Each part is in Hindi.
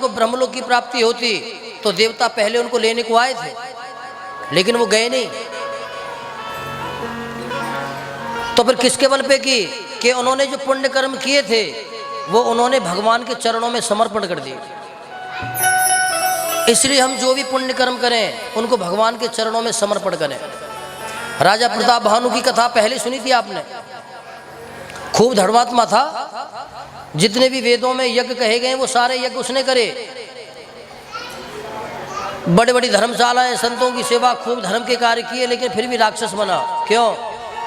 उनको ब्रह्मलोक की प्राप्ति होती तो देवता पहले उनको लेने को आए थे, लेकिन वो गए नहीं। तो फिर किसके बल पे की कि उन्होंने जो पुण्य कर्म किए थे वो उन्होंने भगवान के चरणों में समर्पण कर दिए। इसलिए हम जो भी पुण्य कर्म करें उनको भगवान के चरणों में समर्पण करें। राजा प्रताप भानु की कथा पहले सुनी थी आपने, खूब धर्मात्मा था। जितने भी वेदों में यज्ञ कहे गए वो सारे यज्ञ उसने करे। बड़ी बड़ी धर्मशालाएं, संतों की सेवा, खूब धर्म के कार्य किए, लेकिन फिर भी राक्षस बना। क्यों?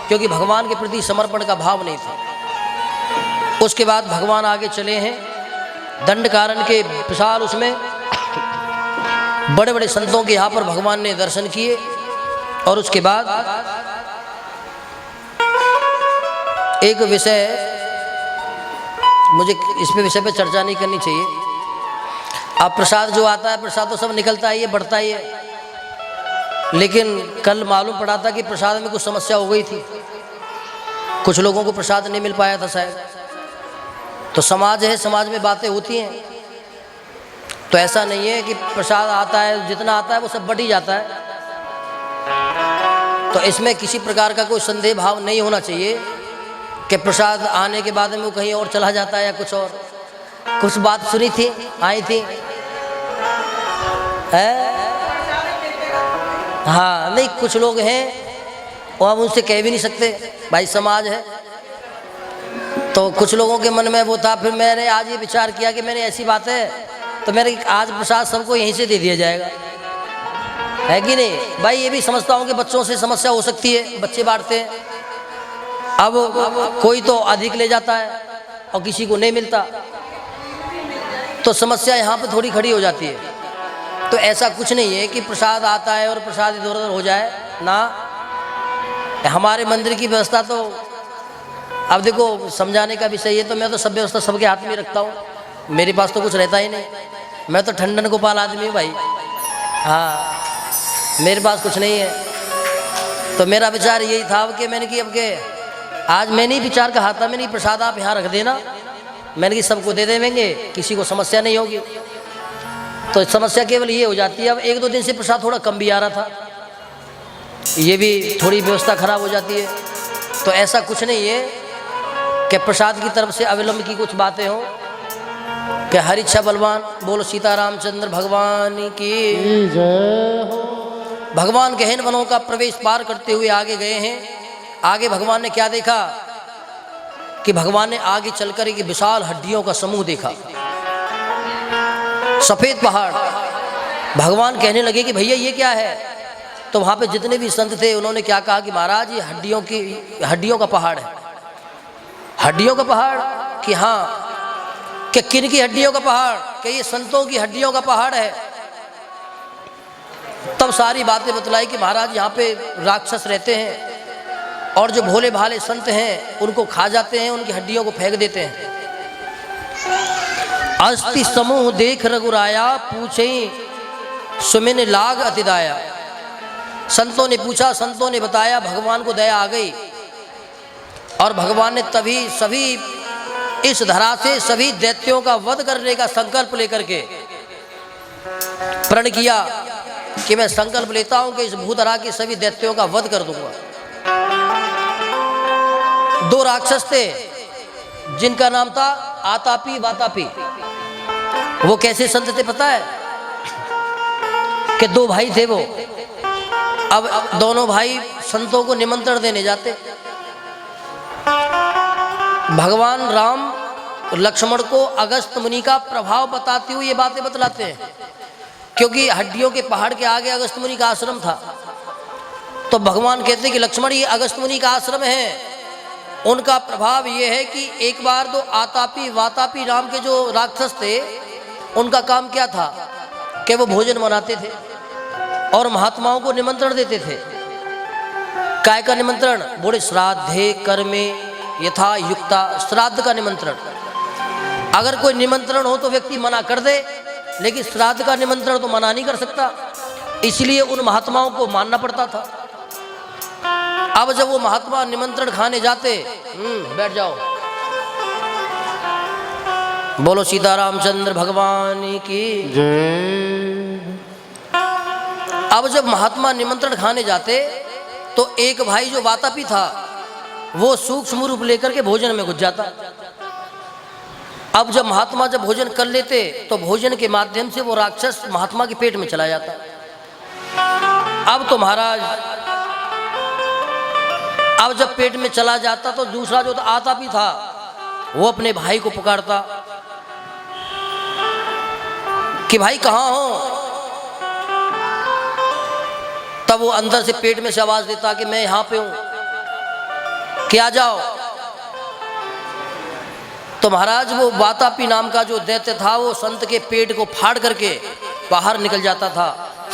क्योंकि भगवान के प्रति समर्पण का भाव नहीं था। उसके बाद भगवान आगे चले हैं दंडकारण्य के विशाल उसमें, बड़े बड़े संतों के यहाँ पर भगवान ने दर्शन किए। और उसके बाद एक विषय, मुझे इस पे विषय पे चर्चा नहीं करनी चाहिए। अब प्रसाद जो आता है, प्रसाद तो सब निकलता ही है, बढ़ता ही है, लेकिन कल मालूम पड़ा था कि प्रसाद में कुछ समस्या हो गई थी। कुछ लोगों को प्रसाद नहीं मिल पाया था शायद। तो समाज है, समाज में बातें होती हैं। तो ऐसा नहीं है कि प्रसाद आता है, जितना आता है वो सब बढ़ ही जाता है। तो इसमें किसी प्रकार का कोई संदेह भाव नहीं होना चाहिए कि प्रसाद आने के बाद में वो कहीं और चला जाता है या कुछ और। कुछ बात सुनी थी, आई थी हाँ, नहीं कुछ लोग हैं और हम उनसे कह भी नहीं सकते, भाई समाज है। तो कुछ लोगों के मन में वो था। फिर मैंने आज ये विचार किया कि मैंने ऐसी बात है तो मैंने आज प्रसाद सबको यहीं से दे दिया जाएगा, है कि नहीं भाई। ये भी समझता हूँ कि बच्चों से समस्या हो सकती है, बच्चे बांटते हैं। अब कोई तो अधिक ले जाता है और किसी को नहीं मिलता, तो समस्या यहाँ पे थोड़ी खड़ी हो जाती है। तो ऐसा कुछ नहीं है कि प्रसाद आता है और प्रसाद इधर उधर हो जाए ना। हमारे मंदिर की व्यवस्था तो अब देखो, समझाने का विषय है तो मैं तो सब व्यवस्था सबके हाथ में रखता हूँ। मेरे पास तो कुछ रहता ही नहीं, मैं तो ठंडन गोपाल आदमी हूँ भाई। हाँ, मेरे पास कुछ नहीं है। तो मेरा विचार यही था कि मैंने कि अब के आज मैंने ही विचार कहा था, मैंने प्रसाद आप यहाँ रख देना, मैंने कि सबको दे देंगे, किसी को समस्या नहीं होगी। तो समस्या केवल ये हो जाती है, अब एक दो दिन से प्रसाद थोड़ा कम भी आ रहा था, ये भी थोड़ी व्यवस्था खराब हो जाती है। तो ऐसा कुछ नहीं है कि प्रसाद की तरफ से अविलंब की कुछ बातें हों। कि हरि इच्छा बलवान, बोलो सीतारामचंद्र भगवान की जय हो। भगवान गहन वनों का प्रवेश पार करते हुए आगे गए हैं। आगे भगवान ने क्या देखा कि भगवान ने आगे चलकर एक विशाल हड्डियों का समूह देखा, सफेद पहाड़। भगवान कहने लगे कि भैया ये क्या है? तो वहां पे जितने भी संत थे उन्होंने क्या कहा कि महाराज ये हड्डियों का पहाड़ है। हड्डियों का पहाड़? कि हाँ। कि किन की हड्डियों का पहाड़? कि ये संतों की हड्डियों का पहाड़ है। तब सारी बातें बतलाई कि महाराज यहाँ पे राक्षस रहते हैं और जो भोले भाले संत हैं उनको खा जाते हैं, उनकी हड्डियों को फेंक देते हैं। अस्थि समूह देख रघुराया, पूछे सुमिन लाग अतिदाया। संतों ने पूछा, संतों ने बताया, भगवान को दया आ गई और भगवान ने तभी सभी इस धरा से सभी दैत्यों का वध करने का संकल्प लेकर के प्रण किया कि मैं संकल्प लेता हूं कि इस भूधरा के सभी दैत्यों का वध कर दूंगा। दो राक्षस थे जिनका नाम था आतापी वातापी। वो कैसे संत थे पता है? कि दो भाई थे वो। अब दोनों भाई संतों को निमंत्रण देने जाते। भगवान राम लक्ष्मण को अगस्त मुनि का प्रभाव बताते हुए ये बातें बतलाते हैं, क्योंकि हड्डियों के पहाड़ के आगे अगस्त मुनि का आश्रम था। तो भगवान कहते हैं कि लक्ष्मण ये अगस्त मुनि का आश्रम है, उनका प्रभाव ये है कि एक बार तो आतापी वातापी नाम के जो राक्षस थे उनका काम क्या था कि वो भोजन बनाते थे और महात्माओं को निमंत्रण देते थे। काय का निमंत्रण? बोले श्राद्धे कर्मे यथा युक्ता। श्राद्ध का निमंत्रण। अगर कोई निमंत्रण हो तो व्यक्ति मना कर दे, लेकिन श्राद्ध का निमंत्रण तो मना नहीं कर सकता, इसलिए उन महात्माओं को मानना पड़ता था। अब जब वो महात्मा निमंत्रण खाने जाते, बैठ जाओ, बोलो सीतारामचंद्र भगवान की जय। अब जब महात्मा निमंत्रण खाने जाते तो एक भाई जो वातापी था वो सूक्ष्म रूप लेकर के भोजन में घुस जाता। अब जब महात्मा जब भोजन कर लेते तो भोजन के माध्यम से वो राक्षस महात्मा के पेट में चला जाता। अब तो महाराज अब जब पेट में चला जाता तो दूसरा जो आतापी था वो अपने भाई को पुकारता कि भाई कहाँ हो। तब वो अंदर से पेट में से आवाज देता कि मैं यहां पे हूं, कि आ जाओ। तो महाराज वो वातापी नाम का जो दैत्य था वो संत के पेट को फाड़ करके बाहर निकल जाता था।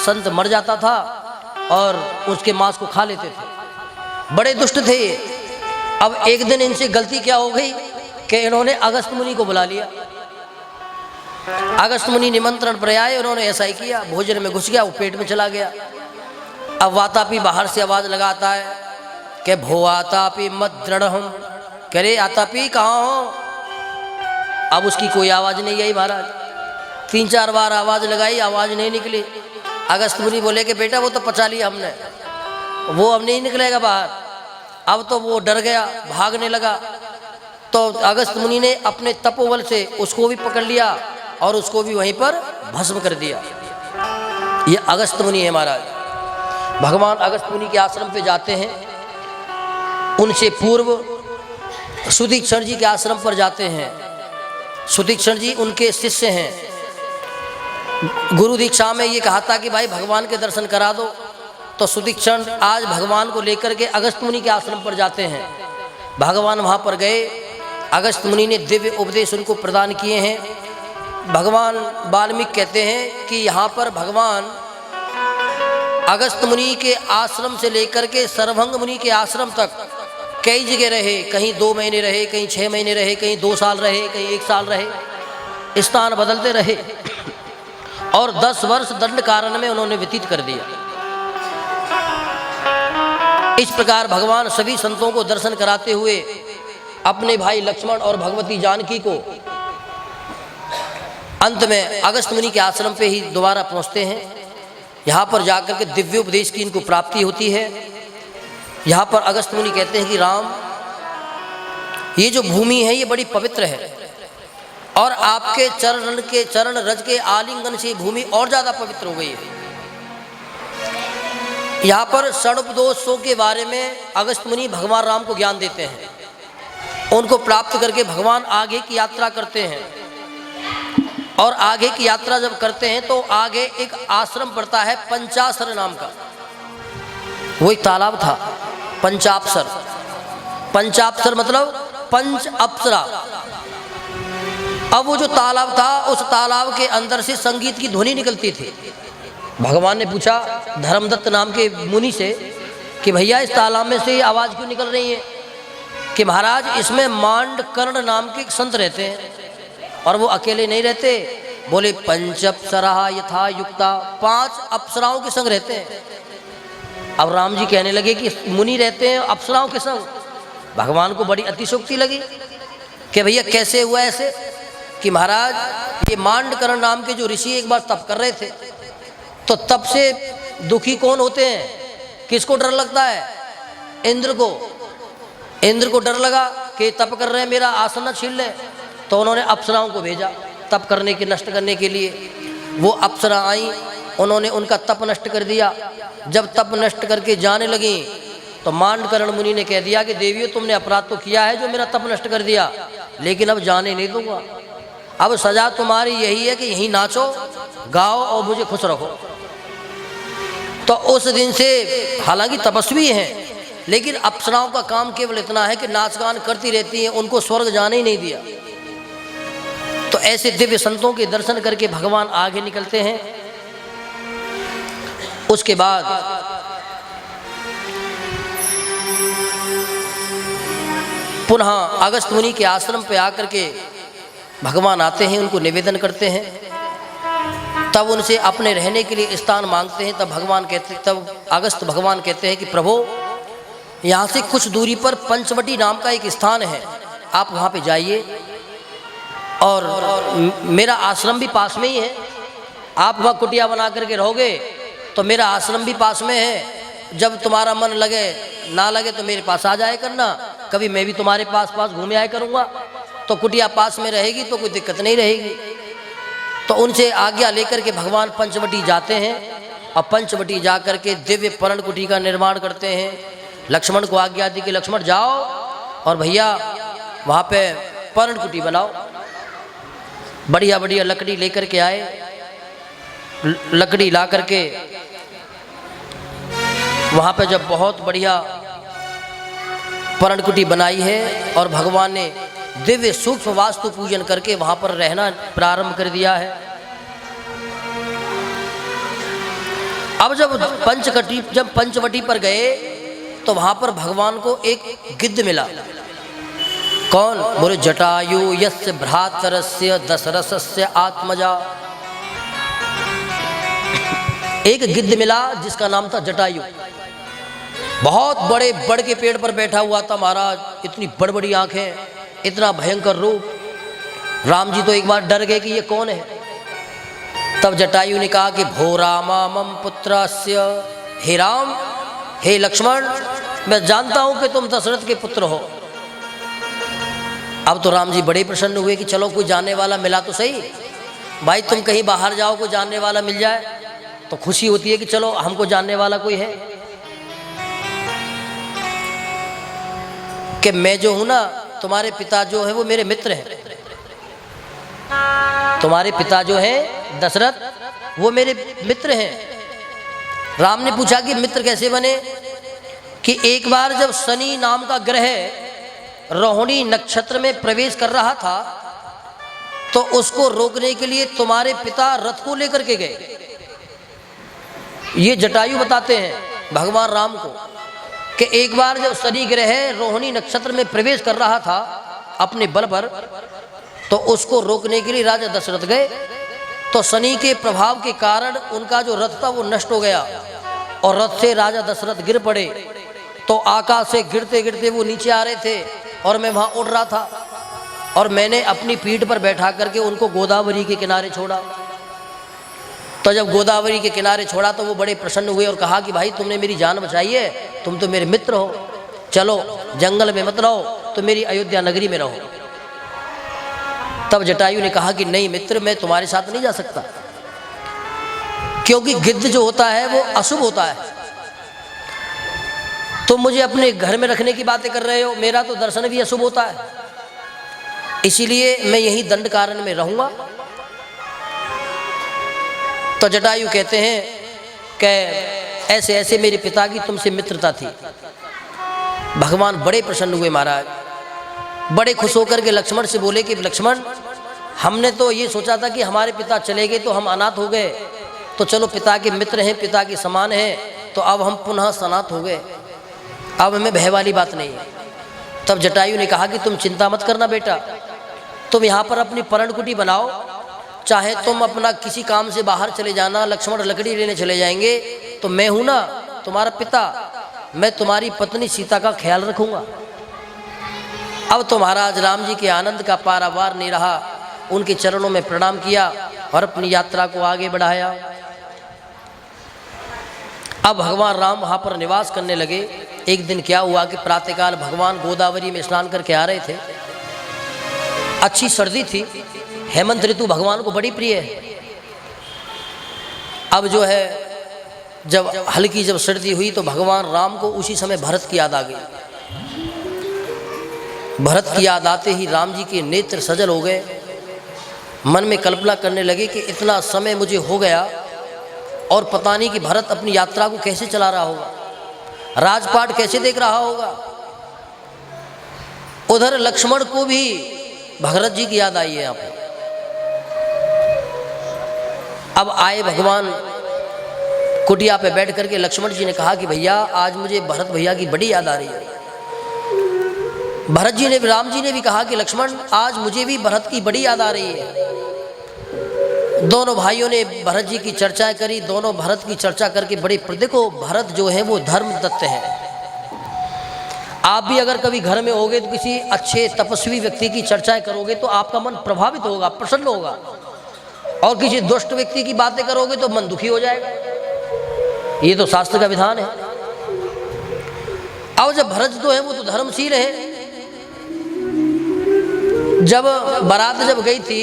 संत मर जाता था और उसके मांस को खा लेते थे। बड़े दुष्ट थे ये। अब एक दिन इनसे गलती क्या हो गई कि इन्होंने अगस्त मुनि को बुला लिया। अगस्त मुनि निमंत्रण पर आए, उन्होंने ऐसा ही किया, भोजन में घुस गया, वो पेट में चला गया। अब वातापी बाहर से आवाज लगाता है कि भो आतापी मत दृढ़, कह रे आतापी कहाँ हो। अब उसकी कोई आवाज नहीं आई महाराज। 3-4 बार आवाज लगाई, आवाज नहीं निकली। अगस्त मुनि बोले कि बेटा वो तो पचा लिया हमने, वो अब नहीं निकलेगा बाहर। अब तो वो डर गया, भागने लगा। तो अगस्त मुनि ने अपने तपोबल से उसको भी पकड़ लिया और उसको भी वहीं पर भस्म कर दिया। ये अगस्त मुनि है महाराज। भगवान अगस्त मुनि के आश्रम पे जाते हैं। उनसे पूर्व सुदीक्षण जी के आश्रम पर जाते हैं। सुदीक्षण जी उनके शिष्य हैं। गुरु दीक्षा में ये कहा था कि भाई भगवान के दर्शन करा दो। तो सुदीक्षण आज भगवान को लेकर के अगस्त मुनि के आश्रम पर जाते हैं। भगवान वहाँ पर गए। अगस्त मुनि ने दिव्य उपदेश उनको प्रदान किए हैं। भगवान वाल्मीकि कहते हैं कि यहाँ पर भगवान अगस्त मुनि के आश्रम से लेकर के सरभंग मुनि के आश्रम तक कई जगह रहे। कहीं 2 महीने रहे, कहीं 6 महीने रहे, कहीं 2 साल रहे, कहीं 1 साल रहे। स्थान बदलते रहे और 10 वर्ष दंड कारण में उन्होंने व्यतीत कर दिया। इस प्रकार भगवान सभी संतों को दर्शन कराते हुए अपने भाई लक्ष्मण और भगवती जानकी को अंत में अगस्त मुनि के आश्रम पे ही दोबारा पहुंचते हैं। यहाँ पर जाकर के दिव्य उपदेश की इनको प्राप्ति होती है। यहाँ पर अगस्त मुनि कहते हैं कि राम, ये जो भूमि है ये बड़ी पवित्र है और आपके चरण रज के आलिंगन से भूमि और ज़्यादा पवित्र हो गई है। यहाँ पर षडोपदेशों के बारे में अगस्त मुनि भगवान राम को ज्ञान देते हैं। उनको प्राप्त करके भगवान आगे की यात्रा करते हैं और आगे की यात्रा जब करते हैं तो आगे एक आश्रम पड़ता है पंचासर नाम का। वो एक तालाब था पंचाप्सर। पंचाप्सर मतलब 5 अप्सरा। अब वो जो तालाब था उस तालाब के अंदर से संगीत की ध्वनि निकलती थी। भगवान ने पूछा धर्मदत्त नाम के मुनि से कि भैया इस तालाब में से आवाज़ क्यों निकल रही है। कि महाराज इसमें मांडकर्ण नाम के संत रहते हैं और वो अकेले नहीं रहते। बोले पंच अप्सरा यथा युक्ता, 5 अप्सराओं के संग रहते हैं। अब राम जी कहने लगे कि मुनि रहते हैं अप्सराओं के संग। भगवान को बड़ी अतिशोक्ति लगी कि भैया कैसे हुआ ऐसे। कि महाराज ये मांडकर्ण नाम के जो ऋषि एक बार तप कर रहे थे तो तप से दुखी कौन होते हैं, किसको डर लगता है? इंद्र को। इंद्र को डर लगा कि तप कर रहे हैं मेरा आसन न छीन लें। तो उन्होंने अप्सराओं को भेजा तप करने के नष्ट करने के लिए। वो अप्सरा आई, उन्होंने उनका तप नष्ट कर दिया। जब तप नष्ट करके जाने लगी तो मांडकर्ण मुनि ने कह दिया कि देवियों तुमने अपराध तो किया है जो मेरा तप नष्ट कर दिया, लेकिन अब जाने नहीं दूंगा। अब सजा तुम्हारी यही है कि यहीं नाचो गाओ और मुझे खुश रखो। तो उस दिन से हालांकि तपस्वी हैं लेकिन अप्सराओं का काम केवल इतना है कि नाच गान करती रहती हैं, उनको स्वर्ग जाने ही नहीं दिया। तो ऐसे दिव्य संतों के दर्शन करके भगवान आगे निकलते हैं। उसके बाद पुनः अगस्त मुनि के आश्रम पे आकर के भगवान आते हैं, उनको निवेदन करते हैं। तब उनसे अपने रहने के लिए स्थान मांगते हैं। तब अगस्त भगवान कहते हैं कि प्रभु यहाँ से कुछ दूरी पर पंचवटी नाम का एक स्थान है, आप वहाँ पे जाइए और मेरा आश्रम भी पास में ही है। आप वहाँ कुटिया बना करके रहोगे तो मेरा आश्रम भी पास में है। जब तुम्हारा मन लगे ना लगे तो मेरे पास आ जाए करना, कभी मैं भी तुम्हारे पास घूमे आया करूँगा। तो कुटिया पास में रहेगी तो कोई दिक्कत नहीं रहेगी। तो उनसे आज्ञा लेकर के भगवान पंचवटी जाते हैं और पंचवटी जा कर के दिव्य पर्ण कुटी का निर्माण करते हैं। लक्ष्मण को आज्ञा दी कि लक्ष्मण जाओ और भैया वहाँ पे पर्ण कुटी बनाओ। बढ़िया बढ़िया लकड़ी लेकर के आए। लकड़ी ला करके वहाँ पे जब बहुत बढ़िया पर्ण कुटी बनाई है और भगवान ने दिव्य सूक्ष्म वास्तु पूजन करके वहाँ पर रहना प्रारंभ कर दिया है। अब जब पंचवटी पर गए तो वहाँ पर भगवान को एक गिद्ध मिला। कौन? बोले जटायु यस्य भ्रातरस्य दशरथस्य आत्मजा। एक गिद्ध मिला जिसका नाम था जटायु। बहुत बड़े बड़ के पेड़ पर बैठा हुआ था महाराज। इतनी बड़ी बड़ी आंखें, इतना भयंकर रूप। राम जी तो एक बार डर गए कि ये कौन है। तब जटायु ने कहा कि भो रामा मम पुत्रस्य। हे राम, हे लक्ष्मण, मैं जानता हूं कि तुम दशरथ के पुत्र हो। अब तो राम जी बड़े प्रसन्न हुए कि चलो कोई जानने वाला मिला तो सही। भाई तुम कहीं बाहर जाओ, कोई जानने वाला मिल जाए तो खुशी होती है कि चलो हमको जानने वाला कोई है। कि मैं जो हूं ना, तुम्हारे पिता जो है वो मेरे मित्र हैं। तुम्हारे पिता जो है दशरथ वो मेरे मित्र हैं। राम ने पूछा कि मित्र कैसे बने? कि एक बार जब शनि नाम का ग्रह रोहिणी नक्षत्र में प्रवेश कर रहा था तो उसको रोकने के लिए तुम्हारे पिता रथ को लेकर के गए। ये जटायु बताते हैं भगवान राम को कि एक बार जब शनि ग्रह रोहिणी नक्षत्र में प्रवेश कर रहा था अपने बल पर, तो उसको रोकने के लिए राजा दशरथ गए। तो शनि के प्रभाव के कारण उनका जो रथ था वो नष्ट हो गया और रथ से राजा दशरथ गिर पड़े। तो आकाश से गिरते गिरते वो नीचे आ रहे थे और मैं वहाँ उड़ रहा था और मैंने अपनी पीठ पर बैठा करके उनको गोदावरी के किनारे छोड़ा। तो जब गोदावरी के किनारे छोड़ा तो वो बड़े प्रसन्न हुए और कहा कि भाई तुमने मेरी जान बचाई है, तुम तो मेरे मित्र हो, चलो जंगल में मत रहो, तो मेरी अयोध्या नगरी में रहो। तब जटायु ने कहा कि नहीं मित्र, मैं तुम्हारे साथ नहीं जा सकता, क्योंकि गिद्ध जो होता है वो अशुभ होता है। तुम मुझे अपने घर में रखने की बातें कर रहे हो, मेरा तो दर्शन भी अशुभ होता है, इसीलिए मैं यहीं दंड कारण में रहूंगा। तो जटायु कहते हैं कि ऐसे ऐसे मेरे पिता की तुमसे मित्रता थी। भगवान बड़े प्रसन्न हुए महाराज, बड़े खुश होकर के लक्ष्मण से बोले कि लक्ष्मण, हमने तो ये सोचा था कि हमारे पिता चले गए तो हम अनाथ हो गए, तो चलो पिता के मित्र हैं, पिता के समान हैं, तो अब हम पुनः सनाथ हो गए, अब हमें भय वाली बात नहीं है। तब जटायु ने कहा कि तुम चिंता मत करना बेटा, तुम यहाँ पर अपनी पर्णकुटी बनाओ, चाहे तुम अपना किसी काम से बाहर चले जाना, लक्ष्मण लकड़ी लेने चले जाएंगे, तो मैं हूं ना तुम्हारा पिता, मैं तुम्हारी पत्नी सीता का ख्याल रखूंगा। अब तो महाराज राम जी के आनंद का पारावार नहीं रहा, उनके चरणों में प्रणाम किया और अपनी यात्रा को आगे बढ़ाया। अब भगवान राम वहां पर निवास करने लगे। एक दिन क्या हुआ कि प्रातःकाल भगवान गोदावरी में स्नान करके आ रहे थे। अच्छी सर्दी थी, हेमंत ऋतु भगवान को बड़ी प्रिय है। अब जो है जब हल्की जब सर्दी हुई तो भगवान राम को उसी समय भरत की याद आ गई। भरत की याद आते ही राम जी के नेत्र सजल हो गए। मन में कल्पना करने लगे कि इतना समय मुझे हो गया और पता नहीं कि भरत अपनी यात्रा को कैसे चला रहा होगा, राजपाट कैसे देख रहा होगा। उधर लक्ष्मण को भी भरत जी की याद आई है यहाँ पर। अब आए भगवान कुटिया पे बैठ करके लक्ष्मण जी ने कहा कि भैया आज मुझे भरत भैया की बड़ी याद आ रही है। भरत जी ने, राम जी ने भी कहा कि लक्ष्मण आज मुझे भी भरत की बड़ी याद आ रही है। दोनों भाइयों ने भरत जी की चर्चाएं करी, दोनों भरत की चर्चा करके बड़े, देखो भरत जो है वो धर्म दत्त है। आप भी अगर कभी घर में होगे तो किसी अच्छे तपस्वी व्यक्ति की चर्चाएं करोगे तो आपका मन प्रभावित होगा, प्रसन्न होगा, और किसी दुष्ट व्यक्ति की बातें करोगे तो मन दुखी हो जाएगा। ये तो शास्त्र का विधान है। अब जब भरत जो है वो तो धर्मशील है। जब बारात जब गई थी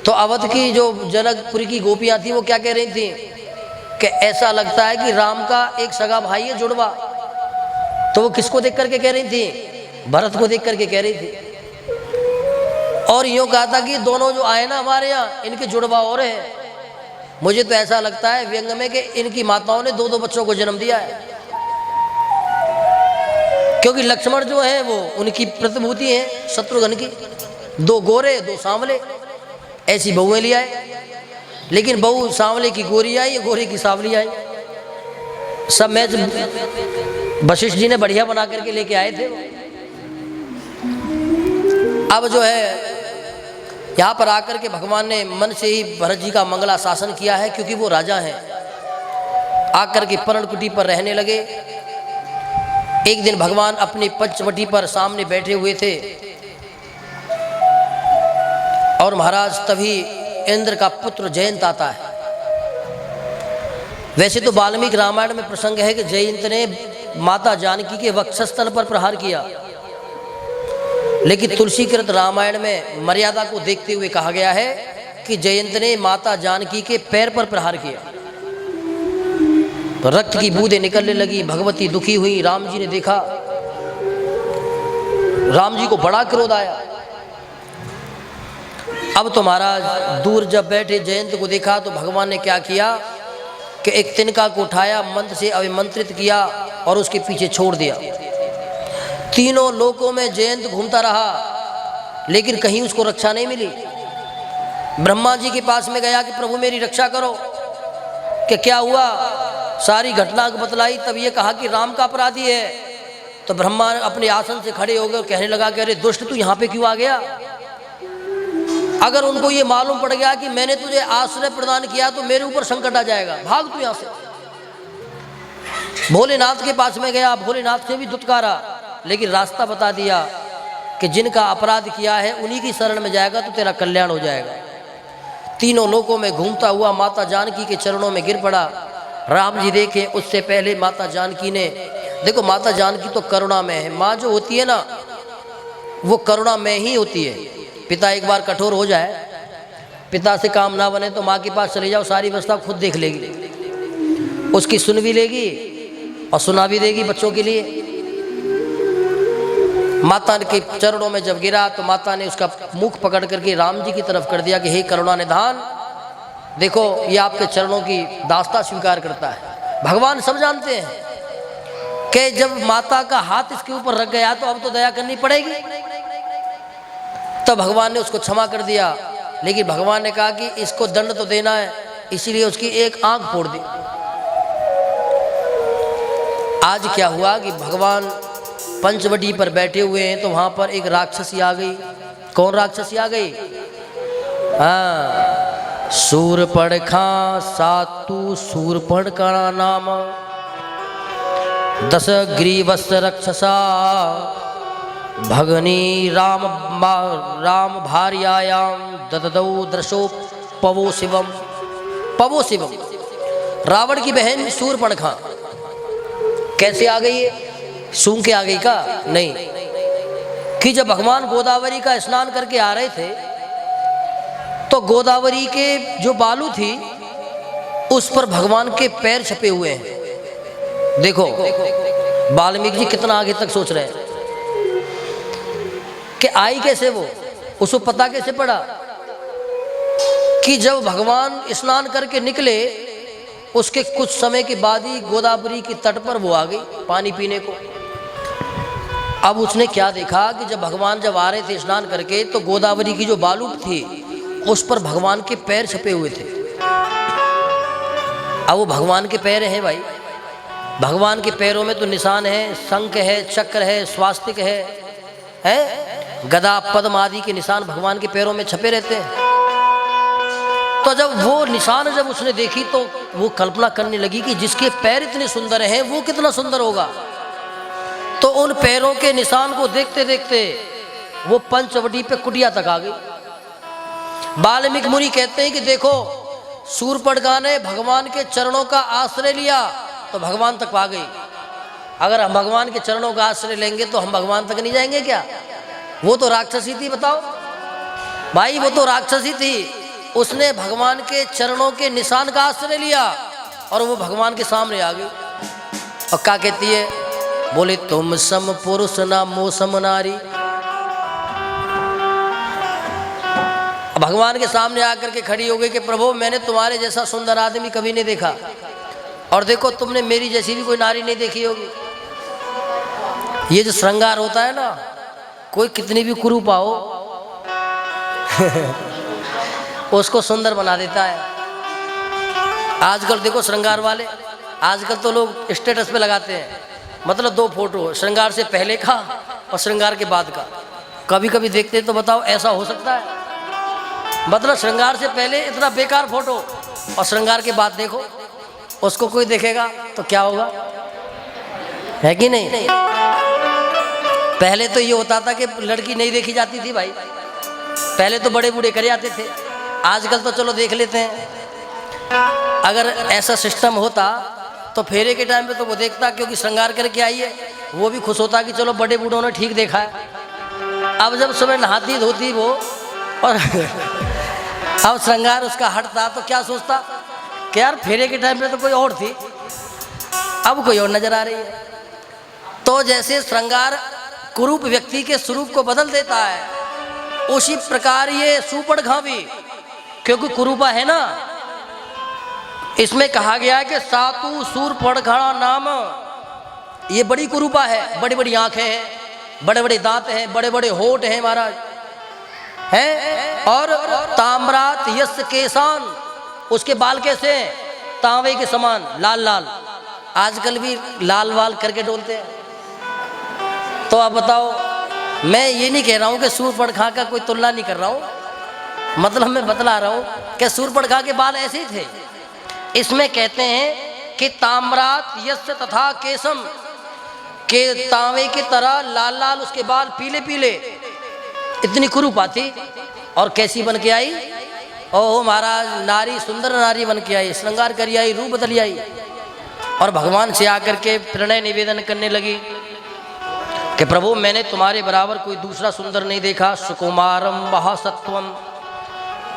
तो अवध की जो जनकपुरी की गोपियां थी वो क्या कह रही थी कि ऐसा लगता है कि राम का एक सगा भाई है, जुड़वा। तो वो किसको देख करके कह रही थी? भरत को देख करके कह रही थी। और यूँ कहा था कि दोनों जो आए ना हमारे यहाँ, इनके जुड़वा और हैं। मुझे तो ऐसा लगता है व्यंग में कि इनकी माताओं ने 2-2 बच्चों को जन्म दिया है, क्योंकि लक्ष्मण जो है वो उनकी प्रतिभूति है शत्रुघ्न की। 2 गोरे 2 सांवले, ऐसी बहुएं ले आए। लेकिन बहू सांवले की गोरी आई, गोरी की सांवली आई। सब मैच वशिष्ठ जी ने बढ़िया बना करके लेके आए थे। अब जो है यहाँ पर आकर के भगवान ने मन से ही भरत जी का मंगला शासन किया है, क्योंकि वो राजा हैं। आकर के पर्णकुटी पर रहने लगे। एक दिन भगवान अपनी पंचवटी पर सामने बैठे हुए थे और महाराज तभी इंद्र का पुत्र जयंत आता है। वैसे तो वाल्मीकि रामायण में प्रसंग है कि जयंत ने माता जानकी के वक्षस्थल पर प्रहार किया, लेकिन तुलसीकृत रामायण में मर्यादा को देखते हुए कहा गया है कि जयंत ने माता जानकी के पैर पर प्रहार किया। तो रक्त की बूंदें निकलने लगी। भगवती दुखी हुई। राम जी ने देखा, राम जी को बड़ा क्रोध आया। अब तो महाराज दूर जब बैठे जयंत को देखा तो भगवान ने क्या किया कि एक तिनका को उठाया, मंत्र से अभिमंत्रित किया और उसके पीछे छोड़ दिया। तीनों लोकों में जयंत घूमता रहा, लेकिन कहीं उसको रक्षा नहीं मिली। ब्रह्मा जी के पास में गया कि प्रभु मेरी रक्षा करो, कि क्या हुआ। सारी घटना बतलाई। तब ये कहा कि राम का अपराधी है। तो ब्रह्मा अपने आसन से खड़े हो गए और कहने लगा कि अरे दुष्ट, तू यहाँ पे क्यों आ गया? अगर उनको ये मालूम पड़ गया कि मैंने तुझे आश्रय प्रदान किया तो मेरे ऊपर संकट आ जाएगा, भाग तू यहाँ से। भोलेनाथ के पास में गया, भोलेनाथ से भी दुत्कारा, लेकिन रास्ता बता दिया कि जिनका अपराध किया है उन्हीं की शरण में जाएगा तो तेरा कल्याण हो जाएगा। तीनों लोकों में घूमता हुआ माता जानकी के चरणों में गिर पड़ा। राम जी देखे उससे पहले माता जानकी ने, देखो माता जानकी तो करुणा में है। माँ जो होती है ना वो करुणा में ही होती है। पिता एक बार कठोर हो जाए, पिता से काम ना बने तो माँ के पास चले जाओ, सारी व्यवस्था खुद देख लेगी, उसकी सुन भी लेगी और सुना भी देगी बच्चों के लिए। माता के चरणों में जब गिरा तो माता ने उसका मुख पकड़ करके राम जी की तरफ कर दिया कि हे करुणा निधान, देखो ये आपके चरणों की दास्ता स्वीकार करता है। भगवान सब जानते हैं कि जब माता का हाथ इसके ऊपर रख गया तो अब तो दया करनी पड़ेगी। तब भगवान ने उसको क्षमा कर दिया, लेकिन भगवान ने कहा कि इसको दंड तो देना है, इसीलिए उसकी एक आंख फोड़ दी। आज क्या हुआ कि भगवान पंचवटी पर बैठे हुए हैं तो वहां पर एक राक्षसी आ गई। कौन राक्षसी आ गई? हाँ, शूरपणखा सातु शूरपण का नाम 10 ग्रीवस रक्षसा भगनी राम भार्यायाम दददौ दृशो पवो शिवम। रावण की बहन शूरपणखा कैसे आ गई है? सूंघ के आ गई का? नहीं, कि जब भगवान गोदावरी का स्नान करके आ रहे थे तो गोदावरी के जो बालू थी उस पर भगवान के पैर छपे हुए हैं। देखो वाल्मीकि जी कितना आगे तक सोच रहे हैं कि आई कैसे वो, उसको पता कैसे पड़ा कि जब भगवान स्नान करके निकले उसके कुछ समय के बाद ही गोदावरी के तट पर वो आ गई पानी पीने को। अब उसने क्या देखा कि जब भगवान जब आ रहे थे स्नान करके तो गोदावरी की जो बालू थी उस पर भगवान के पैर छपे हुए थे। अब वो भगवान के पैर हैं भाई, भगवान के पैरों में तो निशान है, शंख है, चक्र है, स्वास्तिक है, गदा पद्म आदि के निशान भगवान के पैरों में छपे रहते हैं। तो जब वो निशान जब उसने देखी तो वो कल्पना करने लगी कि जिसके पैर इतने सुंदर हैं वो कितना सुंदर होगा। तो उन पैरों के निशान को देखते देखते वो पंचवटी पे कुटिया तक आ गई। वाल्मीकि मुनि कहते हैं कि देखो, शूर्पणखा ने भगवान के चरणों का आश्रय लिया तो भगवान तक आ गई। अगर हम भगवान के चरणों का आश्रय लेंगे तो हम भगवान तक नहीं जाएंगे क्या? वो तो राक्षसी थी, बताओ भाई, वो तो राक्षसी थी। उसने भगवान के चरणों के निशान का आश्रय लिया और वो भगवान के सामने आ गई। और क्या कहती है? बोले तुम सम पुरुष ना मोसम नारी। भगवान के सामने आकर के खड़ी हो गई कि प्रभु, मैंने तुम्हारे जैसा सुंदर आदमी कभी नहीं देखा, और देखो तुमने मेरी जैसी भी कोई नारी नहीं देखी होगी। ये जो श्रृंगार होता है ना, कोई कितनी भी कुरूपा हो उसको सुंदर बना देता है। आजकल देखो श्रृंगार वाले, आजकल तो लोग स्टेटस पे लगाते हैं, मतलब 2 फोटो, श्रृंगार से पहले का और श्रृंगार के बाद का। कभी कभी देखते हैं तो बताओ ऐसा हो सकता है? मतलब श्रृंगार से पहले इतना बेकार फोटो और श्रृंगार के बाद देखो, उसको कोई देखेगा तो क्या होगा, है कि नहीं? पहले तो ये होता था कि लड़की नहीं देखी जाती थी भाई, पहले तो बड़े बूढ़े करे आते थे। आजकल तो चलो देख लेते हैं। अगर ऐसा सिस्टम होता तो फेरे के टाइम पे तो वो देखता, क्योंकि श्रृंगार करके आई है, वो भी खुश होता कि चलो बड़े बूढ़ों ने ठीक देखा है। अब जब सुबह नहाती धोती वो और अब श्रृंगार उसका हटता तो क्या सोचता कि यार फेरे के टाइम पे तो कोई और थी, अब कोई और नजर आ रही है। तो जैसे श्रृंगार कुरूप व्यक्ति के स्वरूप को बदल देता है, उसी प्रकार ये शूर्पणखा भी, क्योंकि कुरूपा है ना, इसमें कहा गया है कि सातु शूर्पणखा नाम, ये बड़ी कुरूपा है। बड़ी बड़ी आंखें हैं, बड़े बड़े दांत हैं, बड़े बड़े होठ हैं महाराज, हैं। और ताम्रात यस केसान, उसके बाल कैसे हैं? तांबे के समान लाल लाल। आजकल भी लाल वाल करके डोलते हैं। तो आप बताओ, मैं ये नहीं कह रहा हूँ कि शूर्पणखा का कोई तुलना नहीं कर रहा हूँ, मतलब मैं बतला रहा हूँ कि शूर्पणखा के बाल ऐसे ही थे। इसमें कहते हैं कि ताम्रात यस तथा केसम, के तांबे की तरह लाल लाल उसके बाल, पीले पीले। इतनी कुरूपा थी। और कैसी बन के आई? ओह महाराज, नारी, सुंदर नारी बन के आई, श्रृंगार करी आई, रूप बदली आई, और भगवान से आकर के प्रणय निवेदन करने लगी कि प्रभु, मैंने तुम्हारे बराबर कोई दूसरा सुंदर नहीं देखा। सुकुमारम महासत्वम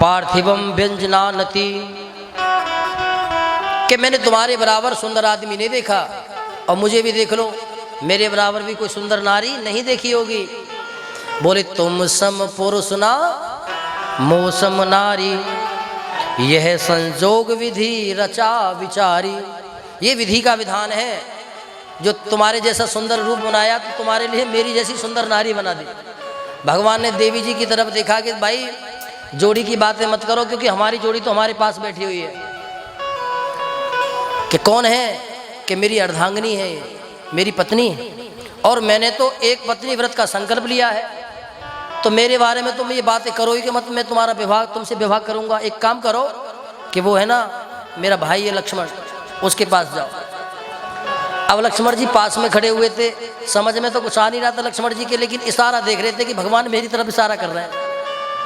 पार्थिवम व्यंजनानति, कि मैंने तुम्हारे बराबर सुंदर आदमी नहीं देखा, और मुझे भी देख लो, मेरे बराबर भी कोई सुंदर नारी नहीं देखी होगी। बोले तुम सम पुरुष ना मोसम नारी, यह संजोग विधि रचा विचारी। ये विधि का विधान है, जो तुम्हारे जैसा सुंदर रूप बनाया तो तुम्हारे लिए मेरी जैसी सुंदर नारी बना दी। भगवान ने देवी जी की तरफ देखा कि भाई जोड़ी की बातें मत करो, क्योंकि हमारी जोड़ी तो हमारे पास बैठी हुई है। कि कौन है? कि मेरी अर्धांगिनी है, मेरी पत्नी है, और मैंने तो एक पत्नी व्रत का संकल्प लिया है। तो मेरे बारे में तुम ये बातें करो ही कि मत मैं तुम्हारा विवाह, तुमसे विवाह करूंगा। एक काम करो कि वो है ना मेरा भाई है लक्ष्मण, उसके पास जाओ। अब लक्ष्मण जी पास में खड़े हुए थे, समझ में तो कुछ आ नहीं रहा था लक्ष्मण जी के, लेकिन इशारा देख रहे थे कि भगवान मेरी तरफ इशारा कर रहे हैं।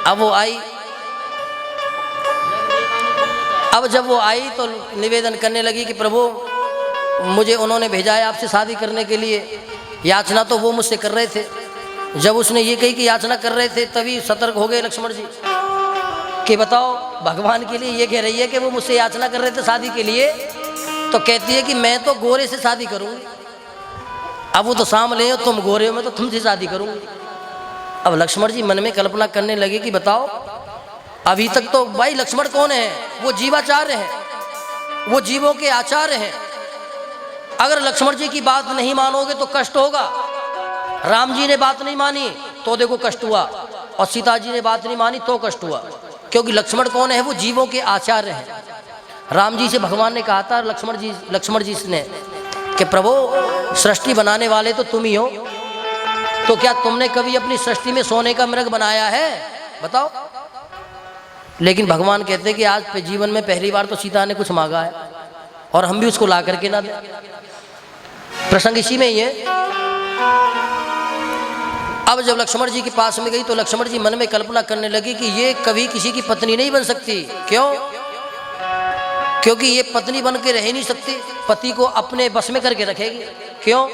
अब वो आई, अब जब वो आई तो निवेदन करने लगी कि प्रभु, मुझे उन्होंने भेजा है आपसे शादी करने के लिए। याचना तो वो मुझसे कर रहे थे। जब उसने ये कही कि याचना कर रहे थे, तभी सतर्क हो गए लक्ष्मण जी कि बताओ, भगवान के लिए ये कह रही है कि वो मुझसे याचना कर रहे थे शादी के लिए, तो कहती है कि मैं तो गोरे से शादी करूंगी। अब वो तो सामने हो, तुम गोरे हो, मैं तो तुमसे शादी करूंगी। अब लक्ष्मण जी मन में कल्पना करने लगे कि बताओ, अभी तक तो भाई लक्ष्मण कौन है? वो जीवाचार्य हैं, वो जीवों के आचार्य हैं। अगर लक्ष्मण जी की बात नहीं मानोगे तो कष्ट होगा। राम जी ने बात नहीं मानी तो देखो कष्ट हुआ, और सीता जी ने बात नहीं मानी तो कष्ट हुआ, क्योंकि लक्ष्मण कौन है? वो जीवों के आचार्य हैं। राम जी से भगवान ने कहा था लक्ष्मण जी ने कि प्रभु, सृष्टि बनाने वाले तो तुम ही हो, तो क्या तुमने कभी अपनी सृष्टि में सोने का मृग बनाया है? बताओ। लेकिन भगवान कहते हैं कि आज पे जीवन में पहली बार तो सीता ने कुछ मांगा है, और हम भी उसको ला करके ना दें। प्रसंग इसी में ही है। अब जब लक्ष्मण जी के पास में गई तो लक्ष्मण जी मन में कल्पना करने लगी कि ये कभी किसी की पत्नी नहीं बन सकती। क्यों? क्योंकि ये पत्नी बन के रह नहीं सकती, पति को अपने बस में करके रखेगी। क्यों?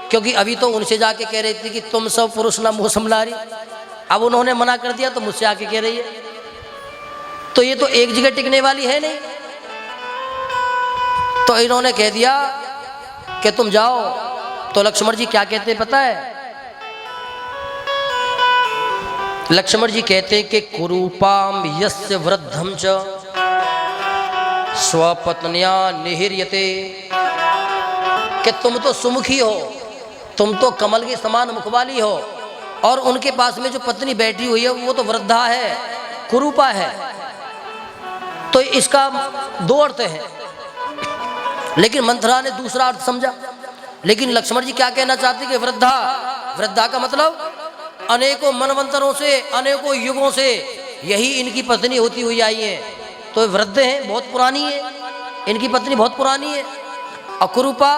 क्योंकि अभी तो उनसे जाके कह रही थी कि तुम सब पुरुष ना मोसम नारी, अब उन्होंने मना कर दिया तो मुझसे आके कह रही है, तो ये तो एक जगह टिकने वाली है नहीं। तो इन्होंने कह दिया कि तुम जाओ। तो लक्ष्मण जी क्या कहते हैं पता है? लक्ष्मण जी कहते हैं कि कुरूपाम यस्य वृद्धम च स्वपत्न्या निहिर्यते, कि तुम तो सुमुखी हो, तुम तो कमल के समान मुख वाली हो, और उनके पास में जो पत्नी बैठी हुई है वो तो वृद्धा है, कुरूपा है। तो इसका दो अर्थ है, लेकिन मंथरा ने दूसरा अर्थ समझा। लेकिन लक्ष्मण जी क्या कहना चाहते कि वृद्धा, वृद्धा का मतलब अनेकों मनवंतरों से, अनेकों युगों से यही इनकी पत्नी होती हुई आई है। तो वृद्ध हैं, बहुत पुरानी है, इनकी पत्नी बहुत पुरानी है। अकुरूपा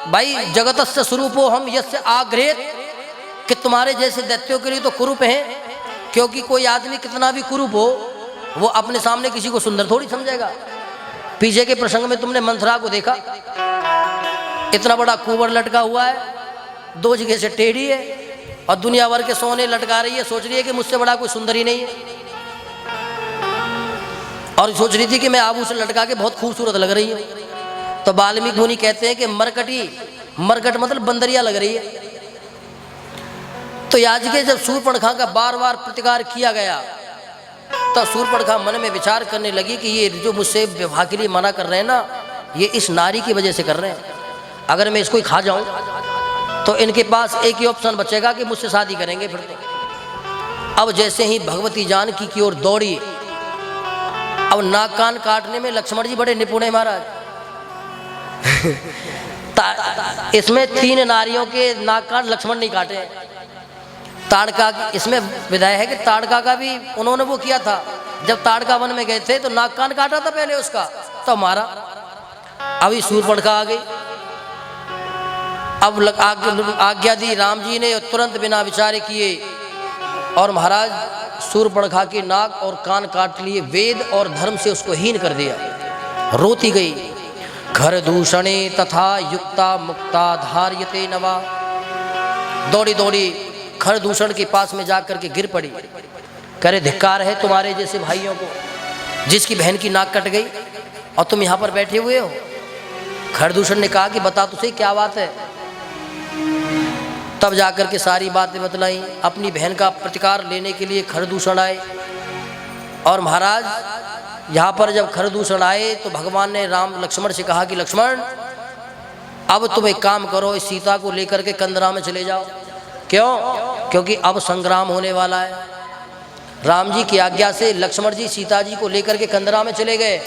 भाई जगतस्य स्वरूपो हम यस्य आग्रहित, कि तुम्हारे जैसे दैत्यों के लिए तो कुरूप हैं, क्योंकि कोई आदमी कितना भी कुरूप हो वो अपने सामने किसी को सुंदर थोड़ी समझेगा। पीछे के प्रसंग में तुमने मंथरा को देखा, इतना बड़ा कुंवर लटका हुआ है, दो जगह से टेढ़ी है और दुनिया भर के सोने लटका रही है, सोच रही है कि मुझसे बड़ा कोई सुंदर ही नहीं है, और सोच रही थी कि मैं आभूषण लटका के बहुत खूबसूरत लग रही हूँ। तो वाल्मीकि मुनि कहते हैं कि मरकटी, मरकट मतलब बंदरिया लग रही है। तो याजके जब शूर्पणखा का बार बार प्रतिकार किया गया तब शूर्पणखा मन में विचार करने लगी कि ये जो मुझसे विवाह के लिए मना कर रहे हैं ना, ये इस नारी की वजह से कर रहे हैं। अगर मैं इसको ही खा जाऊं तो इनके पास एक ही ऑप्शन बचेगा कि मुझसे शादी करेंगे फिर तो। अब जैसे ही भगवती जानकी की ओर दौड़ी, अब नाक कान काटने में लक्ष्मण जी बड़े निपुण है महाराज। इसमें 3 नारियों के नाक कान लक्ष्मण नहीं काटे। ताड़का, इसमें विधाय है कि ताड़का का भी उन्होंने वो किया था, जब ताड़का वन में गए थे तो नाक कान काटा था पहले उसका, तो मारा। अभी शूर्पणखा आ गई। अब आज्ञा दी राम जी ने, तुरंत बिना विचारे किए और महाराज शूर्पणखा के नाक और कान काट लिए, वेद और धर्म से उसको हीन कर दिया। रोती गई। घर दूषणे तथा युक्ता मुक्ता धार्यते नवा, दौड़ी दौड़ी घर दूषण के पास में जाकर के गिर पड़ी, करे धिक्कार है तुम्हारे जैसे भाइयों को, जिसकी बहन की नाक कट गई और तुम यहाँ पर बैठे हुए हो। घर दूषण ने कहा कि बता तुझे क्या बात है। तब जाकर के सारी बातें बतलाई। अपनी बहन का प्रतिकार लेने के लिए खरदूषण आए, और महाराज यहाँ पर जब खरदूषण आए तो भगवान ने राम लक्ष्मण से कहा कि लक्ष्मण अब तुम एक काम करो, इस सीता को लेकर के कंदरा में चले जाओ। क्यों? क्योंकि अब संग्राम होने वाला है। राम जी की आज्ञा से लक्ष्मण जी सीता जी को लेकर के कंदरा में चले गए।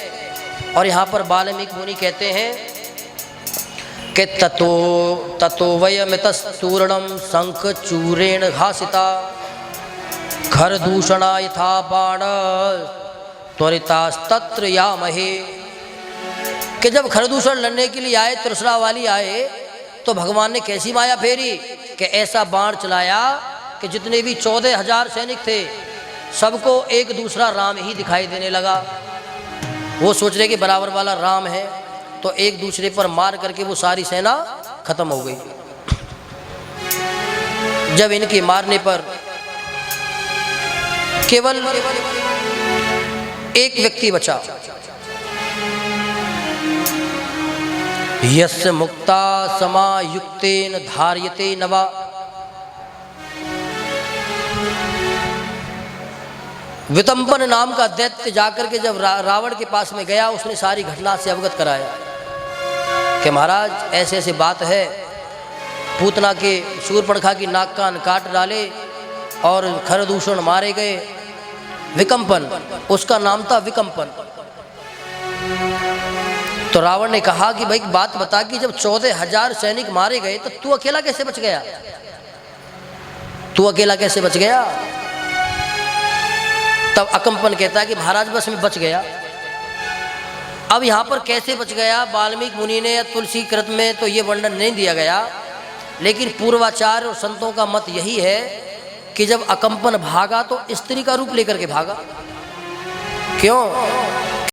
और यहाँ पर वाल्मीकि मुनि कहते हैं कि ततो वयमितस्तूर्णम शंख चूरेण घासिता खरदूषणा यथा बाण त्वरितास्तत्र यामहे, कि जब खरदूषण लड़ने के लिए आए, त्रिशरा वाली आए, तो भगवान ने कैसी माया फेरी कि ऐसा बाण चलाया कि जितने भी 14,000 सैनिक थे सबको एक दूसरा राम ही दिखाई देने लगा। वो सोच रहे कि बराबर वाला राम है, तो एक दूसरे पर मार करके वो सारी सेना खत्म हो गई। जब इनके मारने पर केवल एक व्यक्ति बचा, यस्य मुक्ता समायुक्तेन धार्यते नवा, वितंपन नाम का दैत्य जाकर के जब रावण के पास में गया, उसने सारी घटना से अवगत कराया कि महाराज ऐसे ऐसे बात है, पूतना के शूर्पणखा की नाक कान काट डाले और खरदूषण मारे गए। विकंपन उसका नाम था, विकंपन। तो रावण ने कहा कि भाई बात बता कि जब 14,000 सैनिक मारे गए तो तू अकेला कैसे बच गया? तू अकेला कैसे बच गया? तब अकंपन कहता है कि महाराज बस में बच गया। अब यहाँ पर कैसे बच गया, वाल्मीकि मुनि ने या तुलसी कृत में तो ये वर्णन नहीं दिया गया, लेकिन पूर्वाचार्य और संतों का मत यही है कि जब अकंपन भागा तो स्त्री का रूप लेकर के भागा। क्यों?